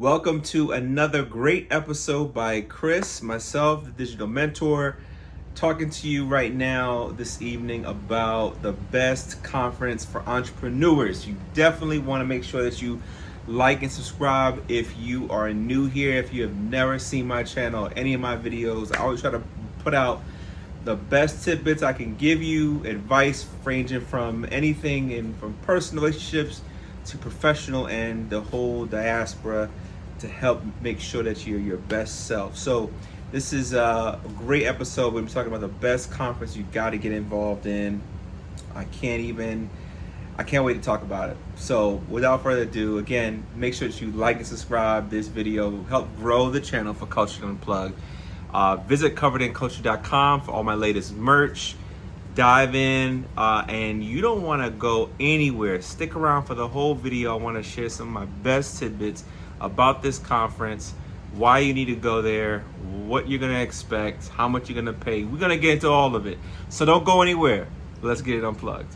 Welcome to another great episode by Chris, myself, the digital mentor, talking to you right now this evening about the best conference for entrepreneurs. You definitely want to make sure that you like and subscribe if you are new here, if you have never seen my channel, any of my videos. I always try to put out the best tidbits I can give you, advice ranging from anything and from personal relationships to professional and the whole diaspora to help make sure that you're your best self. So this is a great episode. We're talking about the best conference you got to get involved in. I can't wait to talk about it. So without further ado, again, make sure that you like and subscribe this video, help grow the channel for Culture Unplugged. Visit coveredinculture.com for all my latest merch. Dive in, and you don't want to go anywhere. Stick around for the whole video. I want to share some of my best tidbits about this conference, why you need to go there, what you're going to expect, how much you're going to pay. We're going to get into all of it. So don't go anywhere. Let's get it unplugged.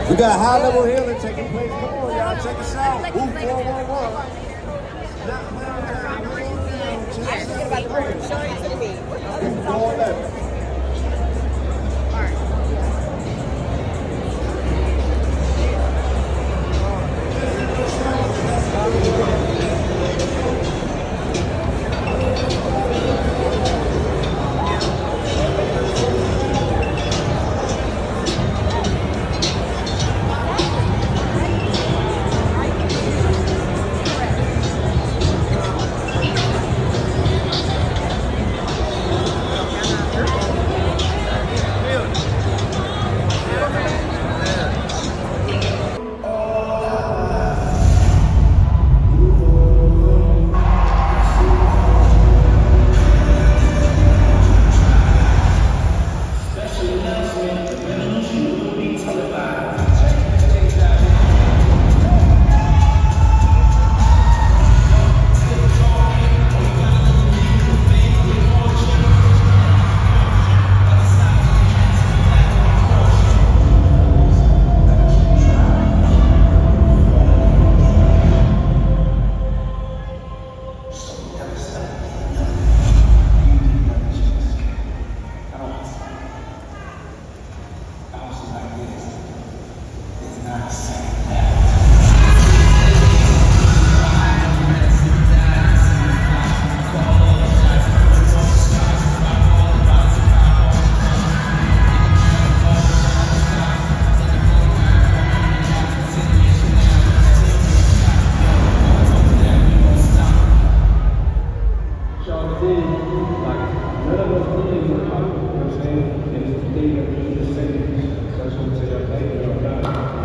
We got high-level healing taking place. Come on, y'all, check us out. Woo 411. Show it to me.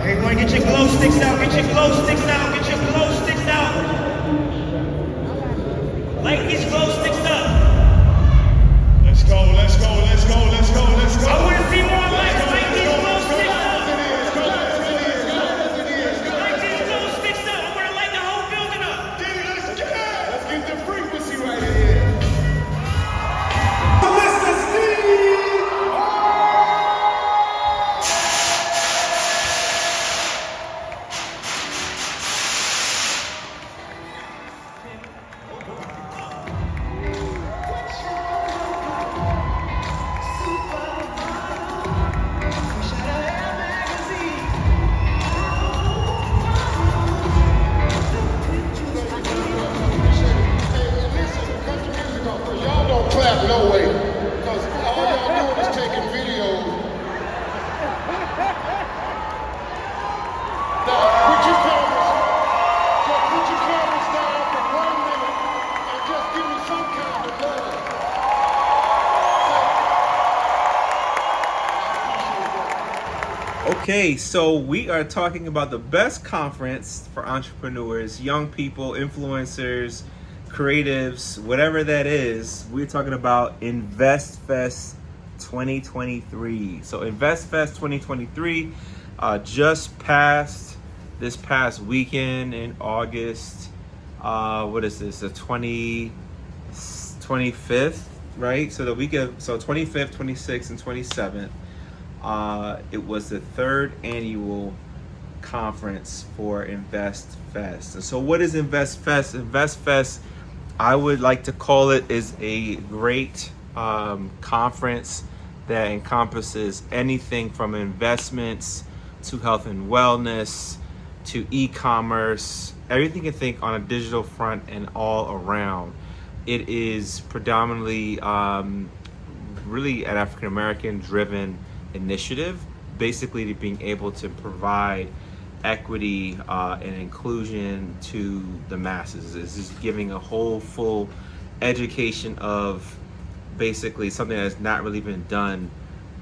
Everyone get your glow sticks out, get your glow sticks out, get your glow sticks out. Light these glow sticks up. Let's go, let's go, let's go, let's go, let's go. I want to see more lights. Light these glow sticks up. Light these glow sticks up. I want to light the whole building up. Let's get the frequency right here. Okay, so we are talking about the best conference for entrepreneurs, young people, influencers, creatives, whatever that is. We're talking about InvestFest 2023. So InvestFest 2023 just passed this past weekend in August. What is this? The 25th, right? So the week of 25th, 26th, and 27th. It was the third annual conference for InvestFest. And so what is InvestFest? InvestFest, I would like to call it, is a great conference that encompasses anything from investments to health and wellness to e-commerce, everything you think on a digital front and all around. It is predominantly really an African-American driven initiative, basically being able to provide equity and inclusion to the masses. It's just giving a whole full education of basically something that's not really been done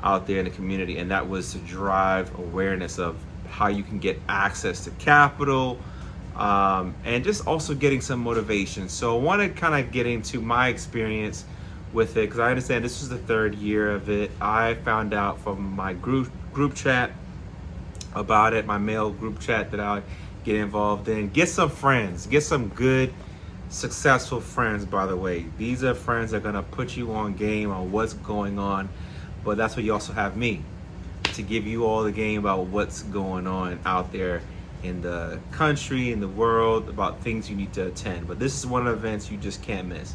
out there in the community, and that was to drive awareness of how you can get access to capital, and just also getting some motivation. So I want to kind of get into my experience with it, because I understand this was the third year of it. I found out from my group chat about it, my mail group chat that I get involved in. Get some friends, get some good, successful friends, by the way. These are friends that are gonna put you on game on what's going on, but that's what you also have me, to give you all the game about what's going on out there in the country, in the world, about things you need to attend. But this is one of the events you just can't miss.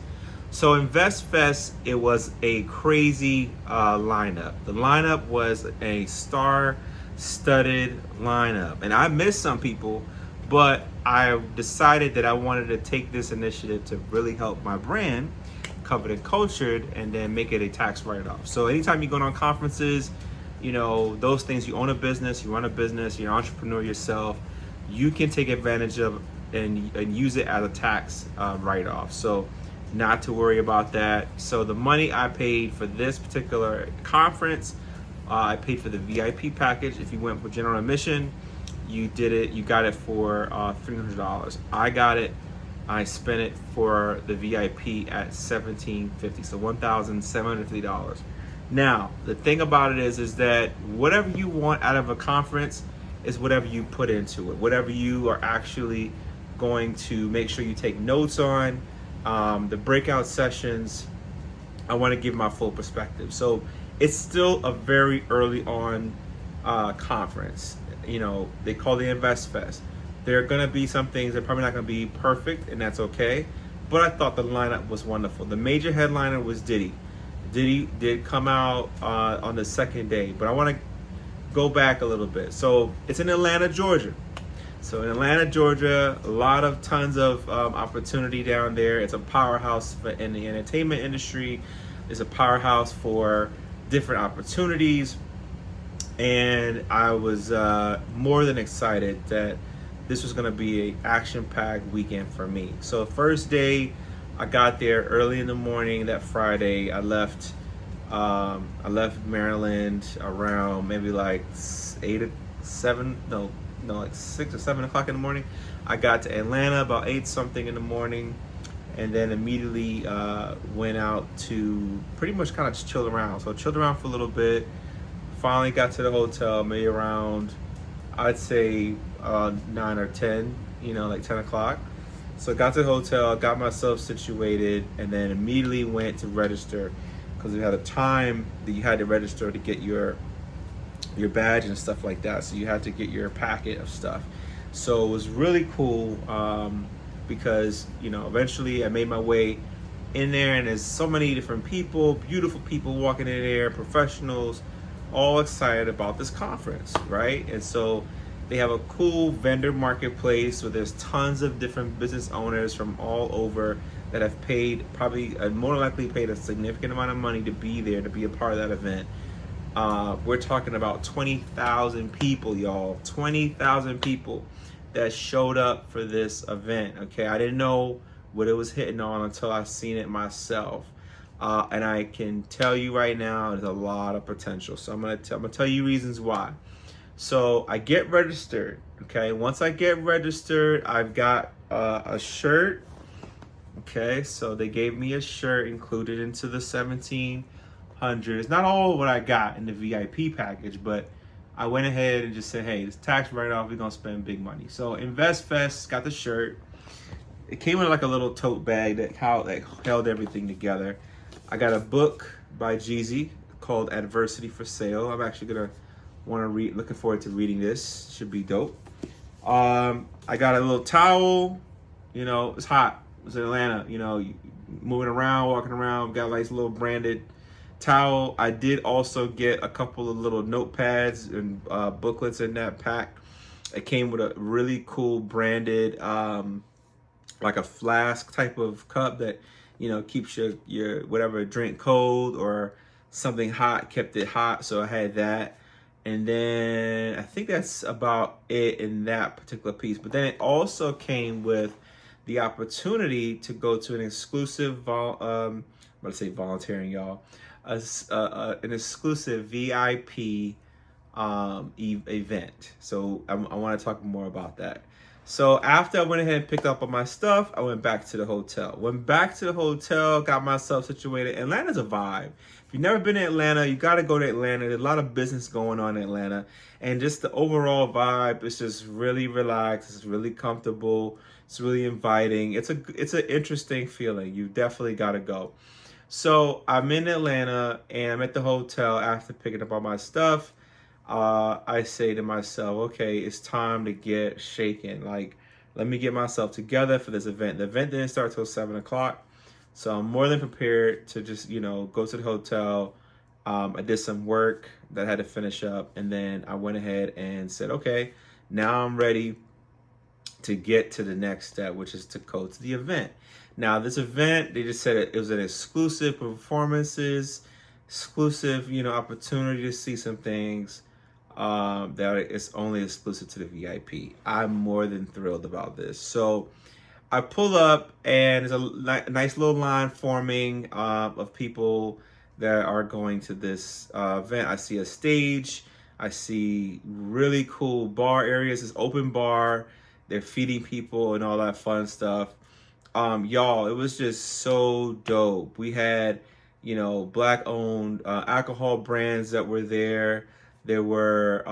So InvestFest, it was a crazy lineup. The lineup was a star-studded lineup. And I missed some people, but I decided that I wanted to take this initiative to really help my brand, Covered and Cultured, and then make it a tax write-off. So anytime you're going on conferences, you know, those things, you own a business, you run a business, you're an entrepreneur yourself, you can take advantage of and use it as a tax write-off. So not to worry about that. So the money I paid for this particular conference, I paid for the VIP package. If you went with general admission, you got it for $300. I got it, I spent it for the VIP at $1,750, so $1,750. Now, the thing about it is that whatever you want out of a conference is whatever you put into it, whatever you are actually going to make sure you take notes on. The breakout sessions, I want to give my full perspective. So it's still a very early on conference. You know, they call it InvestFest. There are going to be some things that are probably not going to be perfect, and that's okay. But I thought the lineup was wonderful. The major headliner was Diddy. Diddy did come out on the second day, but I want to go back a little bit. So it's in Atlanta, Georgia. So in Atlanta, Georgia, tons of opportunity down there. It's a powerhouse in the entertainment industry. It's a powerhouse for different opportunities. And I was more than excited that this was gonna be an action-packed weekend for me. So first day, I got there early in the morning that Friday. I left Maryland around maybe like 6 or 7 o'clock in the morning. I got to Atlanta about 8 something in the morning, and then immediately went out to pretty much kind of just chill around. So I chilled around for a little bit. Finally got to the hotel maybe around, I'd say 9 or 10, like 10 o'clock. So I got to the hotel, got myself situated, and then immediately went to register, because we had a time that you had to register to get your badge and stuff like that. So you had to get your packet of stuff. So it was really cool because eventually I made my way in there, and there's so many different people, beautiful people walking in there, professionals, all excited about this conference, right? And so they have a cool vendor marketplace where there's tons of different business owners from all over that have paid, probably more likely paid a significant amount of money to be there, to be a part of that event. We're talking about 20,000 people, y'all. 20,000 people that showed up for this event, okay? I didn't know what it was hitting on until I seen it myself. And I can tell you right now, there's a lot of potential. So I'm gonna tell you reasons why. So I get registered. Okay, once I get registered, I've got a shirt. Okay, so they gave me a shirt included into the 1,700. It's not all what I got in the VIP package, but I went ahead and just said, hey, this tax write-off, we're gonna spend big money. So InvestFest got the shirt. It came in like a little tote bag that held everything together. I got a book by Jeezy called Adversity for Sale. I'm actually gonna want to read. Looking forward to reading this. Should be dope. I got a little towel. You know, it's hot. It's in Atlanta. You know, moving around, walking around. Got like a little branded towel. I did also get a couple of little notepads and booklets in that pack. It came with a really cool branded, like a flask type of cup that, you know, keeps your whatever drink cold or something hot, kept it hot. So I had that. And then I think that's about it in that particular piece. But then it also came with the opportunity to go to an exclusive, I'm going to say volunteering, y'all, an exclusive VIP event. So I want to talk more about that. So after I went ahead and picked up on my stuff, I went back to the hotel. Went back to the hotel, got myself situated. Atlanta's a vibe. If you've never been to Atlanta, you got to go to Atlanta. There's a lot of business going on in Atlanta. And just the overall vibe is just really relaxed. It's really comfortable. It's really inviting. It's an interesting feeling. You definitely got to go. So I'm in Atlanta and I'm at the hotel after picking up all my stuff. I say to myself, okay, it's time to get shaken. Like, let me get myself together for this event. The event didn't start till 7 o'clock. So I'm more than prepared to just, you know, go to the hotel. I did some work that I had to finish up. And then I went ahead and said, okay, now I'm ready to get to the next step, which is to go to the event. Now, this event, they just said it was an exclusive performances, exclusive, you know, opportunity to see some things that is only exclusive to the VIP. I'm more than thrilled about this. So I pull up and there's a nice little line forming of people that are going to this event. I see a stage. I see really cool bar areas. This open bar. They're feeding people and all that fun stuff. Y'all, it was just so dope. We had, you know, Black-owned alcohol brands that were there. There were,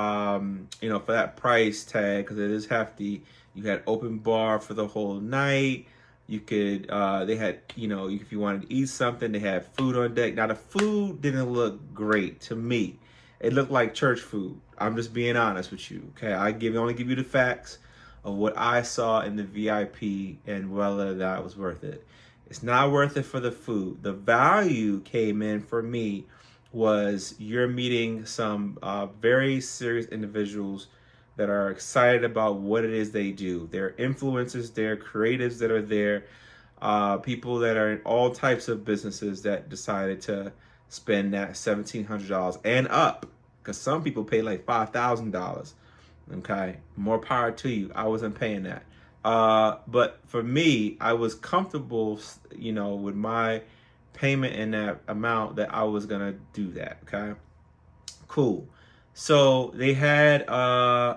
you know, for that price tag, because it is hefty, you had open bar for the whole night. You could, they had, you know, if you wanted to eat something, they had food on deck. Now, the food didn't look great to me. It looked like church food. I'm just being honest with you, okay? I only give you the facts of what I saw in the VIP and whether that was worth it. It's not worth it for the food. The value came in for me was you're meeting some very serious individuals that are excited about what it is they do. They're influencers, they're creatives that are there, people that are in all types of businesses that decided to spend that $1,700 and up, because some people pay like $5,000. Okay, more power to you. I wasn't paying that. But for me, I was comfortable, you know, with my payment in that amount that I was gonna do that. Okay, cool. So they had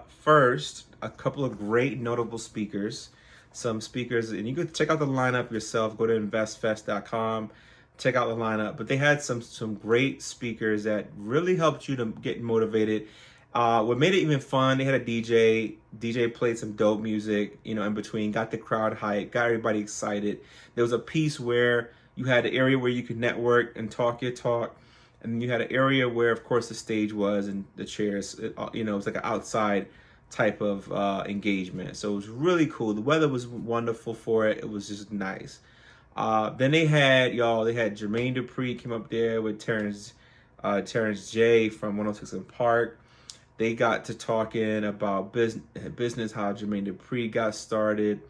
first a couple of great notable speakers, some speakers, and you could check out the lineup yourself. Go to investfest.com, check out the lineup. But they had some great speakers that really helped you to get motivated. What made it even fun, they had a DJ. DJ played some dope music, you know, in between, got the crowd hyped, got everybody excited. There was a piece where you had an area where you could network and talk your talk. And you had an area where, of course, the stage was and the chairs, you know, it was like an outside type of engagement. So it was really cool. The weather was wonderful for it. It was just nice. Then they had Jermaine Dupri came up there with Terrence J from 106 in Park. They got to talking about business, how Jermaine Dupri got started,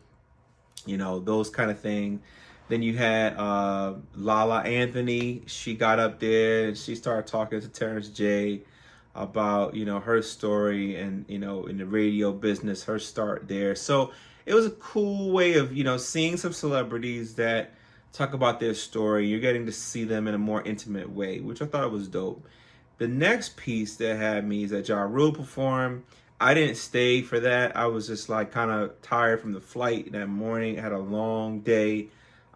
you know, those kind of things. Then you had Lala Anthony. She got up there and she started talking to Terrence J about, you know, her story and, you know, in the radio business, her start there. So it was a cool way of, you know, seeing some celebrities that talk about their story. You're getting to see them in a more intimate way, which I thought was dope. The next piece that had me is that Ja Rule performed. I didn't stay for that. I was just like kind of tired from the flight that morning. I had a long day.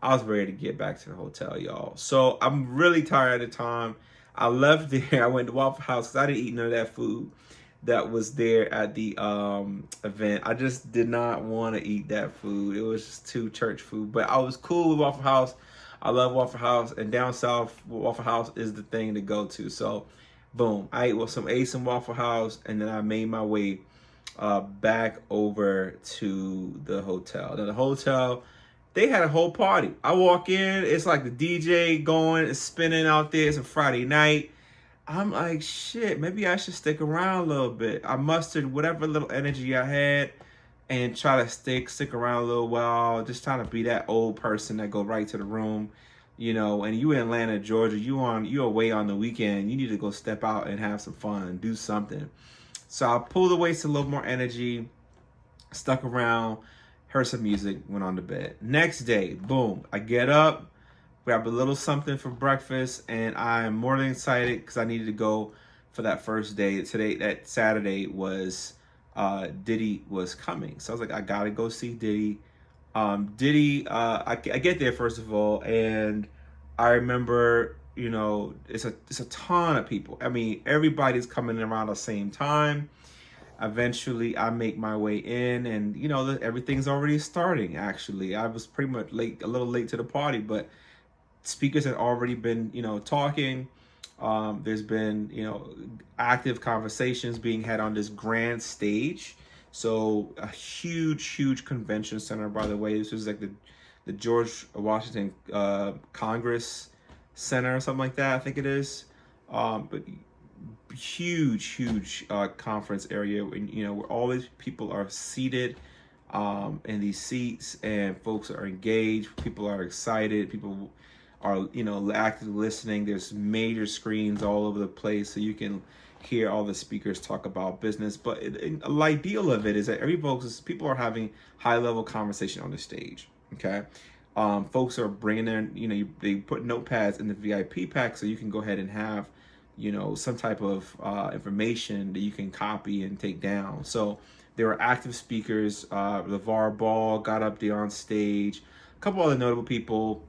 I was ready to get back to the hotel, y'all. So I'm really tired at the time. I left there. I went to Waffle House because I didn't eat none of that food that was there at the event. I just did not want to eat that food. It was just too church food. But I was cool with Waffle House. I love Waffle House, and down south, Waffle House is the thing to go to. So, boom, I ate some Waffle House, and then I made my way back over to the hotel. Now, the hotel, they had a whole party. I walk in, it's like the DJ going, it's spinning out there. It's a Friday night. I'm like, shit, maybe I should stick around a little bit. I mustered whatever little energy I had and try to stick around a little while, just trying to be that old person that go right to the room, you know. And you in Atlanta, Georgia, you away on the weekend. You need to go step out and have some fun, do something. So I pulled away to a little more energy, stuck around, heard some music, went on to bed. Next day, boom, I get up, grab a little something for breakfast, and I'm more than excited because I needed to go for that first day. Today, that Saturday was Diddy was coming. So I was like, I gotta go see Diddy. I get there first of all, and I remember, you know, it's a ton of people. I mean, everybody's coming around the same time. Eventually, I make my way in, and you know, everything's already starting. Actually, I was pretty much late, a little late to the party, but speakers had already been, you know, talking. There's been, you know, active conversations being had on this grand stage. So a huge convention center, by the way. This was like the George Washington Congress Center or something like that, I think it is. But huge conference area, and you know, where all these people are seated in these seats, and folks are engaged, people are excited, people are, you know, actively listening. There's major screens all over the place, so you can hear all the speakers talk about business. But the ideal of it is that people are having high-level conversation on the stage. Okay, folks are bringing in, you know, they put notepads in the VIP pack, so you can go ahead and have, you know, some type of information that you can copy and take down. So there were active speakers. LeVar Ball got up there on stage, a couple other notable people.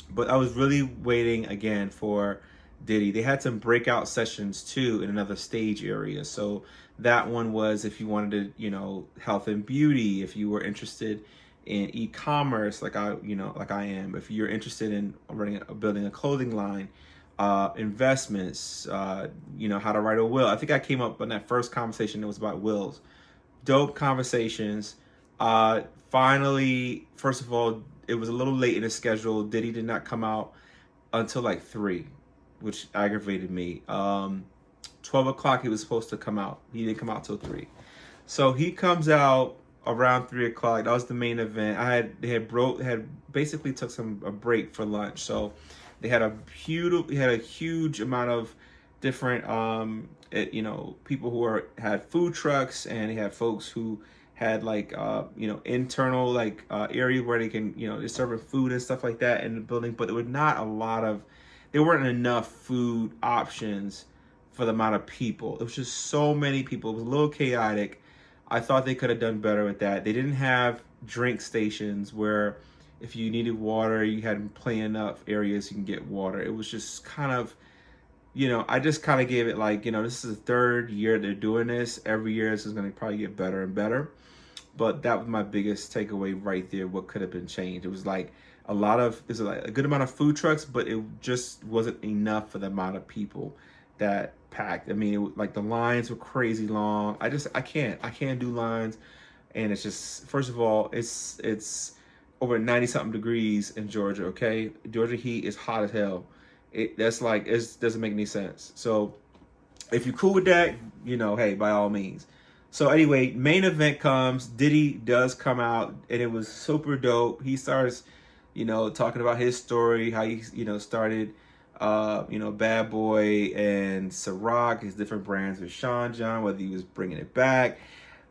But I was really waiting again for Diddy. They had some breakout sessions too in another stage area. So that one was if you wanted to, you know, health and beauty, if you were interested in e-commerce like I am, if you're interested in building a clothing line, investments, you know, how to write a will. I think I came up on that first conversation that was about wills. Dope conversations. Finally, first of all, it was a little late in the schedule. Diddy did not come out until like 3, which aggravated me. 12 o'clock he was supposed to come out. He didn't come out till 3. So he comes out around 3 o'clock. That was the main event. They had basically took a break for lunch. So they had a huge amount of different you know, people who had food trucks, and they had folks who had like you know, internal like areas where they can, you know, they're serving food and stuff like that in the building. But there weren't enough food options for the amount of people. It was just so many people. It was a little chaotic. I thought they could have done better with that. They didn't have drink stations where if you needed water, you had plenty enough areas you can get water. It was just kind of, you know, I just kind of gave it like, you know, this is the 3rd year they're doing this. Every year this is going to probably get better and better. But that was my biggest takeaway right there. What could have been changed? It was like there's like a good amount of food trucks, but it just wasn't enough for the amount of people that packed. I mean, like the lines were crazy long. I can't do lines. And it's just, first of all, it's over 90 something degrees in Georgia. Okay. Georgia heat is hot as hell. It doesn't make any sense. So if you're cool with that, you know, hey, by all means. So anyway, main event comes. Diddy does come out, and it was super dope. He starts, you know, talking about his story, how he, you know, started, you know, Bad Boy and Ciroc, his different brands with Sean John, whether he was bringing it back.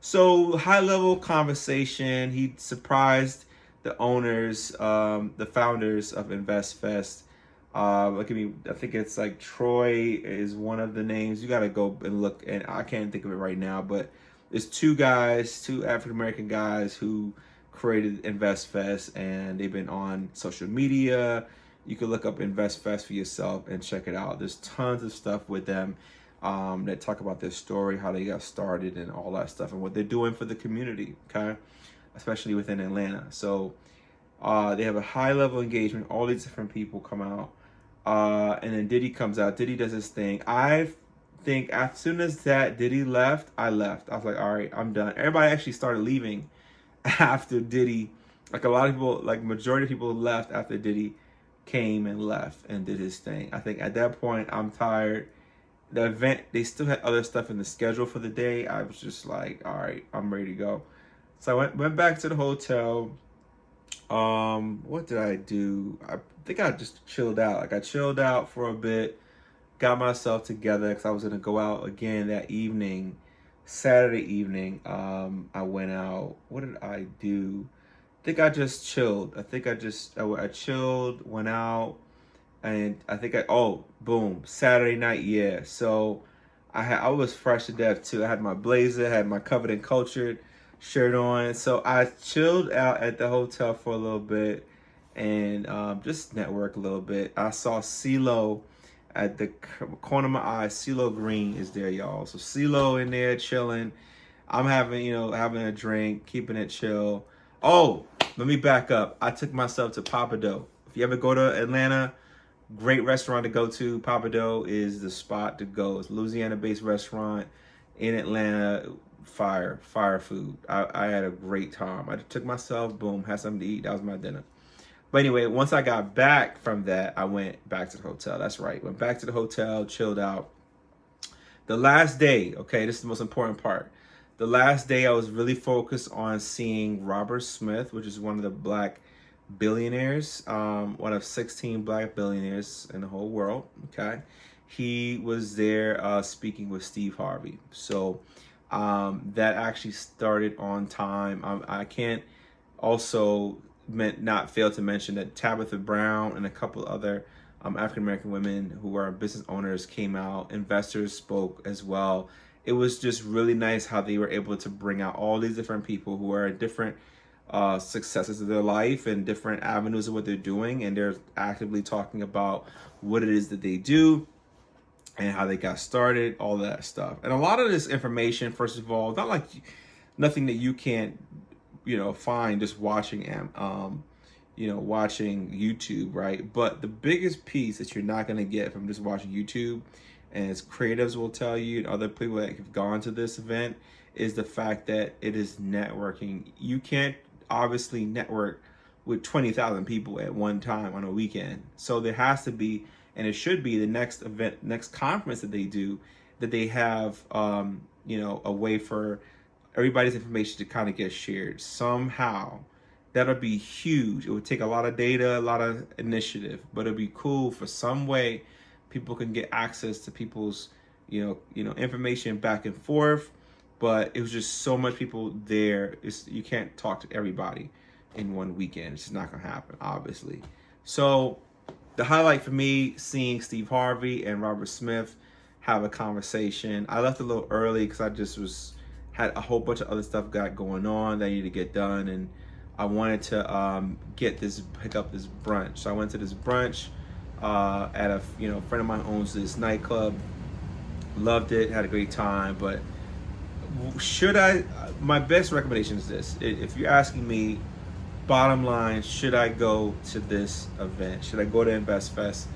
So high level conversation. He surprised the owners, the founders of InvestFest, Look at me. I think it's like Troy is one of the names. You got to go and look, and I can't think of it right now, but it's two African American guys who created InvestFest, and they've been on social media. You can look up InvestFest for yourself and check it out. There's tons of stuff with them that talk about their story, how they got started, and all that stuff, and what they're doing for the community. Okay, especially within Atlanta. So they have a high level engagement. All these different people come out. And then Diddy comes out. Diddy does his thing. I think as soon as that Diddy left, I left. I was like, all right, I'm done. Everybody actually started leaving after Diddy. Like a lot of people, like majority of people left after Diddy came and left and did his thing. I think at that point, I'm tired. The event, they still had other stuff in the schedule for the day. I was just like, all right, I'm ready to go. So I went back to the hotel. What did I do? I think I just chilled out. Like I chilled out for a bit, got myself together because I was gonna go out again that evening, Saturday evening. I went out. What did I do? I think I just chilled. I chilled, went out, and I think boom, Saturday night, yeah. So I was fresh to death too. I had my blazer, had my Covered and Cultured shirt on. So I chilled out at the hotel for a little bit and just network a little bit. I saw CeeLo at the corner of my eye. CeeLo Green is there, y'all. So CeeLo in there chilling. I'm having a drink, keeping it chill. Oh, let me back up. I took myself to Pappadeaux. If you ever go to Atlanta, great restaurant to go to. Pappadeaux is the spot to go. It's a Louisiana-based restaurant in Atlanta. Fire food. I had a great time. I took myself, boom, had something to eat. That was my dinner. But anyway, once I got back from that, I went back to the hotel. That's right. Went back to the hotel, chilled out. The last day, okay, this is the most important part. The last day I was really focused on seeing Robert Smith, which is one of the black billionaires, one of 16 black billionaires in the whole world, okay? He was there speaking with Steve Harvey. So that actually started on time. I can't also not fail to mention that Tabitha Brown and a couple other African-American women who are business owners came out. Investors spoke as well. It was just really nice how they were able to bring out all these different people who are at different successes of their life and different avenues of what they're doing. And they're actively talking about what it is that they do and how they got started, all that stuff. And a lot of this information, first of all, not like nothing that you can't, find just watching, watching YouTube, right? But the biggest piece that you're not going to get from just watching YouTube, and as creatives will tell you, and other people that have gone to this event, is the fact that it is networking. You can't obviously network with 20,000 people at one time on a weekend. So there has to be, and it should be, the next event, next conference that they do, that they have, a way for everybody's information to kind of get shared somehow. That'll be huge. It would take a lot of data, a lot of initiative, but it'd be cool for some way people can get access to people's, information back and forth. But it was just so much people there. You can't talk to everybody in one weekend. It's just not gonna happen, obviously. So the highlight for me, seeing Steve Harvey and Robert Smith have a conversation. I left a little early because I just had a whole bunch of other stuff going on that I needed to get done, and I wanted to pick up this brunch. So I went to this brunch at a friend of mine owns this nightclub. Loved it, had a great time. But my best recommendation is this: if you're asking me, bottom line, should I go to this event? Should I go to InvestFest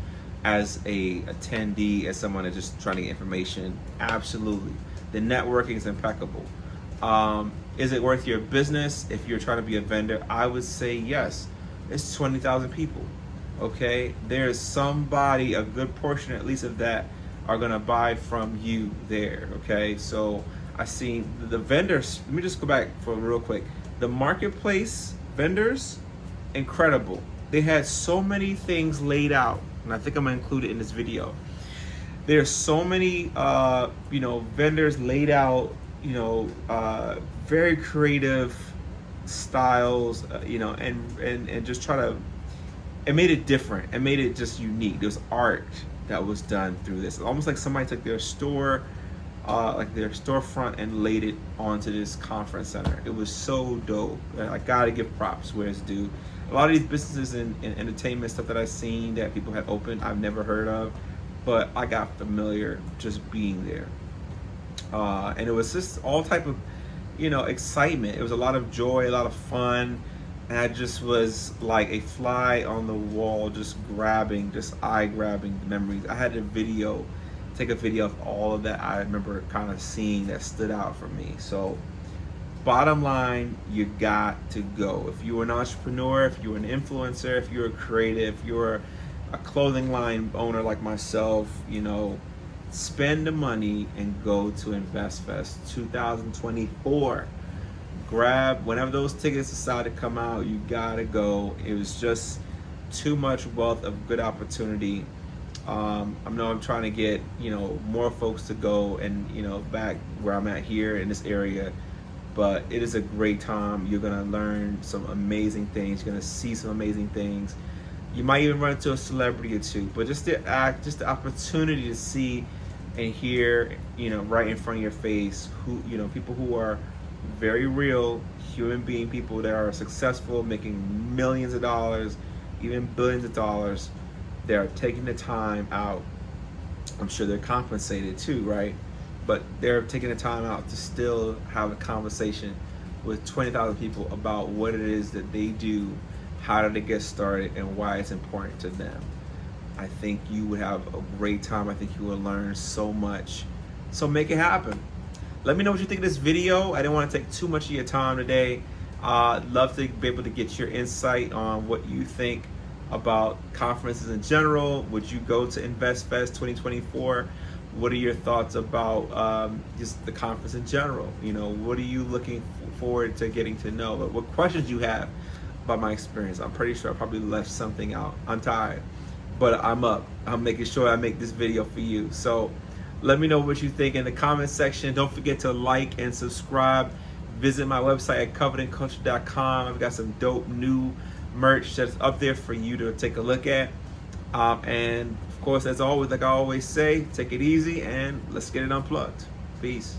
as a attendee, as someone that's just trying to get information? Absolutely. The networking is impeccable. Is it worth your business if you're trying to be a vendor? I would say yes. It's 20,000 people. Okay, there's somebody, a good portion at least of that, are gonna buy from you there. Okay, so I seen the vendors. Let me just go back for real quick. The marketplace vendors, incredible. They had so many things laid out, and I think I'm gonna include it in this video. There's so many, vendors laid out, very creative styles, and just try to it made it different. It made it just unique. There was art that was done through this. Almost like somebody took their store, like their storefront, and laid it onto this conference center. It was so dope. I gotta give props where it's due. A lot of these businesses and entertainment stuff that I've seen that people had opened, I've never heard of, but I got familiar just being there. And it was just all type of, excitement. It was a lot of joy, a lot of fun. And I just was like a fly on the wall, just eye-grabbing memories. I had to take a video of all of that I remember kind of seeing that stood out for me. So bottom line, you got to go. If you're an entrepreneur, if you're an influencer, if you're a creative, if you're a clothing line owner like myself, spend the money and go to InvestFest 2024. Grab whenever those tickets decide to come out, you gotta go. It was just too much wealth of good opportunity. I know I'm trying to get more folks to go and back where I'm at here in this area, but it is a great time. You're gonna learn some amazing things. You're gonna see some amazing things. You might even run into a celebrity or two, but just the opportunity to see and hear, right in front of your face, people who are very real human being, people that are successful, making millions of dollars, even billions of dollars. They are taking the time out. I'm sure they're compensated too, right? But they're taking the time out to still have a conversation with 20,000 people about what it is that they do, how did they get started, and why it's important to them. I think you would have a great time. I think you will learn so much. So make it happen. Let me know what you think of this video. I didn't want to take too much of your time today. Love to be able to get your insight on what you think about conferences in general. Would you go to InvestFest 2024? What are your thoughts about just the conference in general? What are you looking forward to getting to know? What questions you have about my experience? I'm pretty sure I probably left something out. I'm tired, but I'm up. I'm making sure I make this video for you. So let me know what you think in the comment section. Don't forget to like and subscribe. Visit my website at covenantculture.com. I've got some dope new merch that's up there for you to take a look at. And of course, as always, like I always say, take it easy and let's get it unplugged. Peace.